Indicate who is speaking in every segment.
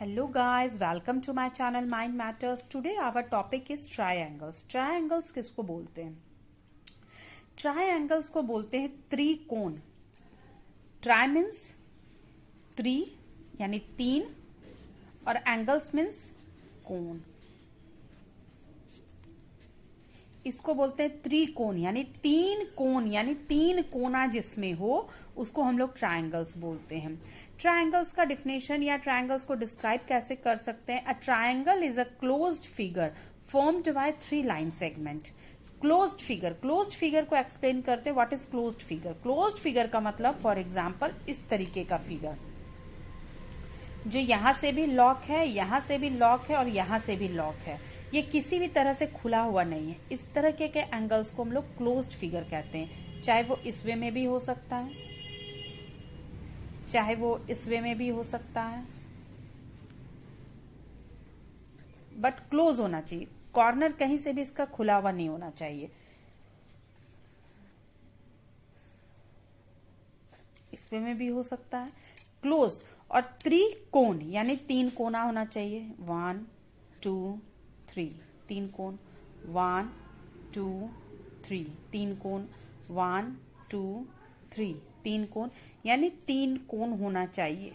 Speaker 1: Hello guys, welcome to my channel Mind Matters. Today our topic is triangles. Triangles किसको बोलते हैं? Triangles को बोलते हैं त्रिकोण. Tri means three यानी तीन और angles means कोण. इसको बोलते हैं त्रिकोण यानी तीन कोण यानी तीन कोना जिसमें हो उसको हम लोग ट्रायंगल्स बोलते हैं. ट्रायंगल्स का डिफिनेशन या ट्रायंगल्स को डिस्क्राइब कैसे कर सकते हैं? A triangle is a closed figure formed by three line segment. Closed figure को एक्सप्लेन करते हैं. What is closed figure? Closed figure का मतलब फॉर एग्जांपल इस तरीके का फिगर जो यहां से भी लॉक है, यहां से भी लॉक है और यहां से भी लॉक है. ये किसी भी तरह से खुला हुआ नहीं है. इस तरह के एंगल्स को हम लोग क्लोज्ड फिगर कहते हैं. चाहे वो इस वे में भी हो सकता है, चाहे वो इस वे में भी हो सकता है, बट क्लोज होना चाहिए. कॉर्नर कहीं से भी इसका खुला हुआ नहीं होना चाहिए. इस वे में भी हो सकता है क्लोज. और त्रिकोण यानी तीन कोना होना चाहिए. 1 2 3 तीन कोण. 1 2 3 तीन कोण. 1 2 3 तीन कोण यानी तीन कोण होना चाहिए.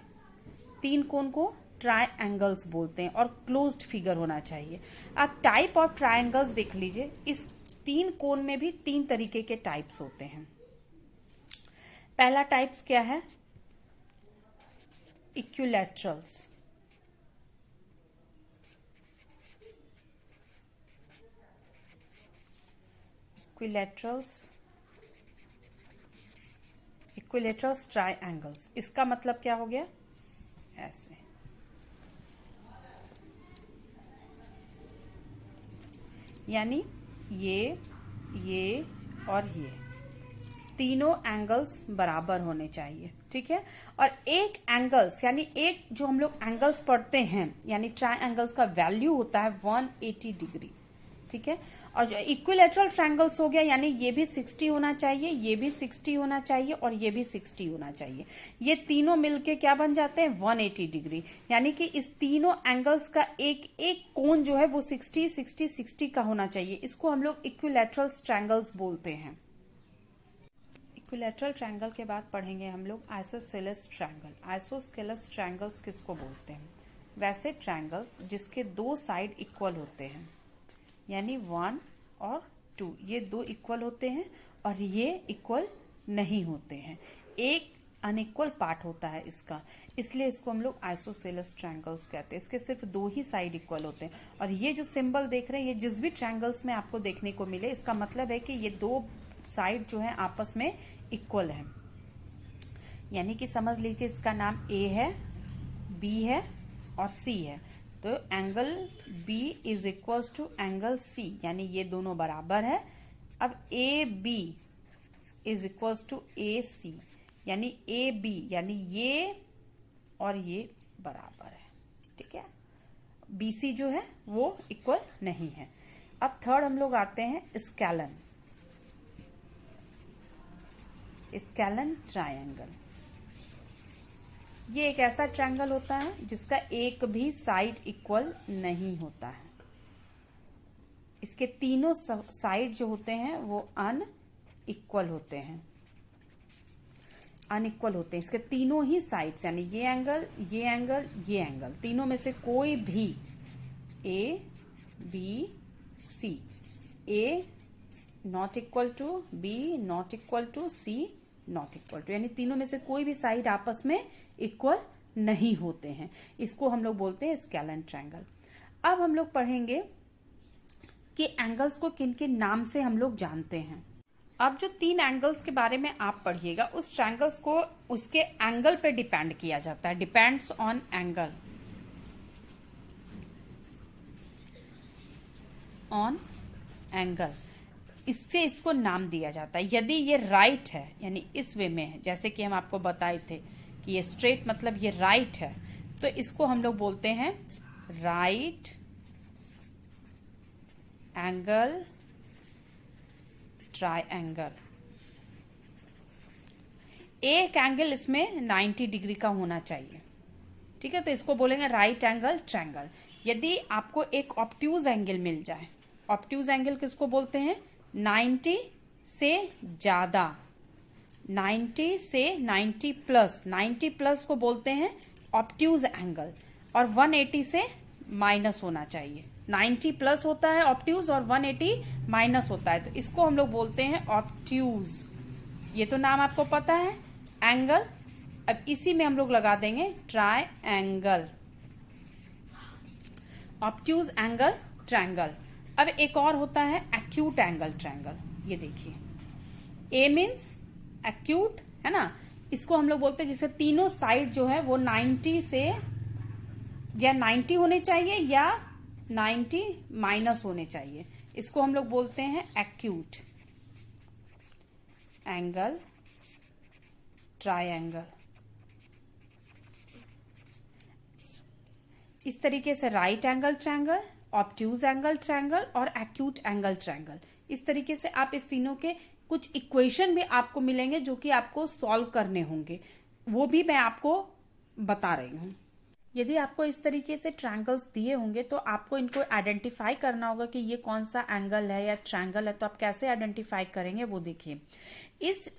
Speaker 1: तीन कोण को ट्रायंगल्स बोलते हैं और क्लोज्ड फिगर होना चाहिए. आप टाइप ऑफ ट्रायंगल्स देख लीजिए. इस तीन कोण में भी तीन तरीके के टाइप्स होते हैं. पहला टाइप्स क्या है? इक्विलैटरल्स. इक्विलैटरल्स ट्रायंगल्स. इसका मतलब क्या हो गया? ऐसे. यानी ये और ये तीनों एंगल्स बराबर होने चाहिए. ठीक है. और एक एंगल्स यानी एक जो हम लोग एंगल्स पढ़ते हैं यानी ट्रायंगल्स का वैल्यू होता है 180 डिग्री. ठीक है. और इक्विलैटरल ट्रायंगल्स हो गया यानी ये भी 60 होना चाहिए, ये भी 60 होना चाहिए और ये भी 60 होना चाहिए. ये तीनों मिलके क्या बन जाते हैं? 180 डिग्री. यानी कि इस तीनों एंगल्स का एक एक कोण जो है वो 60 60 60 का होना चाहिए. इसको हम लोग इक्विलैटरल ट्रायंगल्स बोलते हैं. इक्विलैटरल ट्रायंगल के बाद पढ़ेंगे हम लोग आइसोसेलेस ट्रायंगल. आइसोसेलेस ट्रायंगल्स किसको बोलते हैं? वैसे ट्रायंगल्स जिसके दो साइड इक्वल होते हैं यानी 1 और 2 ये दो इक्वल होते हैं और ये इक्वल नहीं होते हैं. एक अनइक्वल पार्ट होता है इसका, इसलिए इसको हम लोग आइसोसेलेस ट्रायंगल्स कहते हैं. इसके सिर्फ दो ही साइड इक्वल होते हैं. और ये जो सिंबल देख रहे हैं ये जिस भी ट्रायंगल्स में आपको देखने को मिले इसका मतलब है कि ये दो साइड जो है आपस में इक्वल है. यानी कि समझ लीजिए इसका नाम ए है, बी है और सी है. तो angle B is equal to angle C यानी ये दोनों बराबर है. अब A B is equal to A C यानी ए बी यानी ये और ये बराबर है. ठीक है. BC जो है वो इक्वल नहीं है. अब थर्ड हम लोग आते हैं स्केलन. Scalene triangle. ये एक ऐसा ट्रायंगल होता है जिसका एक भी साइड इक्वल नहीं होता है. इसके तीनों साइड जो होते हैं वो अनइक्वल होते हैं. अनइक्वल होते हैं इसके तीनों ही साइड्स यानी ये एंगल, ये एंगल, ये एंगल. तीनों में से कोई भी a b c, a not equal to b not equal to c not equal to यानी तीनों में से कोई भी साइड आपस में इक्वल नहीं होते हैं. इसको हम लोग बोलते हैं स्केलन ट्रायंगल. अब हम लोग पढ़ेंगे कि एंगल्स को किन किन नाम से हम लोग जानते हैं. अब जो तीन एंगल्स के बारे में आप पढ़िएगा उस ट्रायंगल्स को उसके एंगल पे डिपेंड किया जाता है. Depends on angle. On angle इससे इसको नाम दिया जाता है. यदि ये राइट है यानी इस वे में है, जैसे कि हम आपको बताए थे कि ये स्ट्रेट मतलब ये राइट है, तो इसको हम लोग बोलते हैं राइट एंगल ट्रायंगल. एक एंगल इसमें 90 डिग्री का होना चाहिए. ठीक है, तो इसको बोलेंगे राइट एंगल ट्रायंगल। यदि आपको एक ऑब्ट्यूज एंगल मिल जाए, ऑब्ट्यूज एंगल किसको बोलते हैं? 90 से ज्यादा, 90 से 90 प्लस, 90 प्लस को बोलते हैं ऑब्ट्यूज एंगल, और 180 से माइनस होना चाहिए। 90 प्लस होता है ऑब्ट्यूज और 180 माइनस होता है, तो इसको हम लोग बोलते हैं ऑब्ट्यूज। ये तो नाम आपको पता है एंगल। अब इसी में हम लोग लगा देंगे ट्रायंगल, ऑब्ट्यूज एंगल ट्रायंगल। अब एक और होता है एक्यूट एंगल ट्रायंगल। ये देखिए, ए मीन्स एक्यूट है ना, इसको हम लोग बोलते हैं जिसके तीनों साइड जो है वो 90 से या 90 होने चाहिए या 90 माइनस होने चाहिए। इसको हम लोग बोलते हैं एक्यूट एंगल ट्रायंगल। इस तरीके से right angle triangle, obtuse angle triangle और एक्यूट एंगल ट्रायंगल, इस तरीके से आप इस तीनों के कुछ इक्वेशन भी आपको मिलेंगे जो कि आपको सॉल्व करने होंगे, वो भी मैं आपको बता रही हूं। यदि आपको इस तरीके से ट्रायंगल्स दिए होंगे तो आपको इनको आइडेंटिफाई करना होगा कि ये कौन सा एंगल है या ट्रायंगल है। तो आप कैसे आइडेंटिफाई करेंगे वो देखिए। इस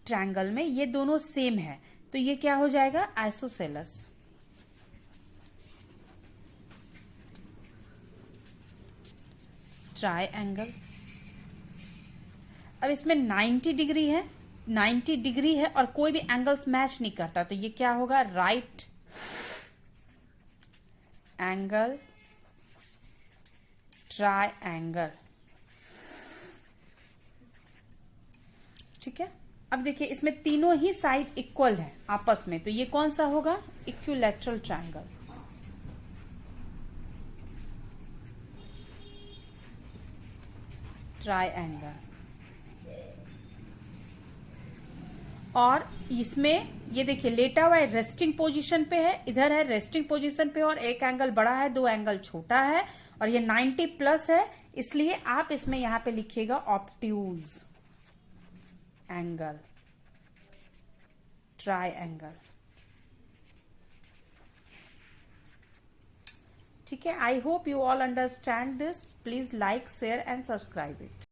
Speaker 1: ट्रायंगल में ये दोनों सेम है, तो ये क्या हो जाएगा? आइसोसेलेस। ट्रायंगल। अब इसमें 90 डिग्री है, 90 डिग्री है और कोई भी एंगल्स मैच नहीं करता, तो ये क्या होगा? Right angle triangle. ठीक है, अब देखिए इसमें तीनों ही साइड इक्वल है आपस में, तो ये कौन सा होगा? Equilateral triangle. ट्रायंगल। और इसमें ये देखिए लेटा हुआ है, रेस्टिंग पोजीशन पे है, इधर है रेस्टिंग पोजीशन पे, और एक एंगल बड़ा है, दो एंगल छोटा है, और ये 90 प्लस है, इसलिए आप इसमें यहां पे लिखिएगा ऑब्ट्यूज एंगल ट्रायंगल। ठीक है, I hope you all understand this. Please like, share and subscribe it.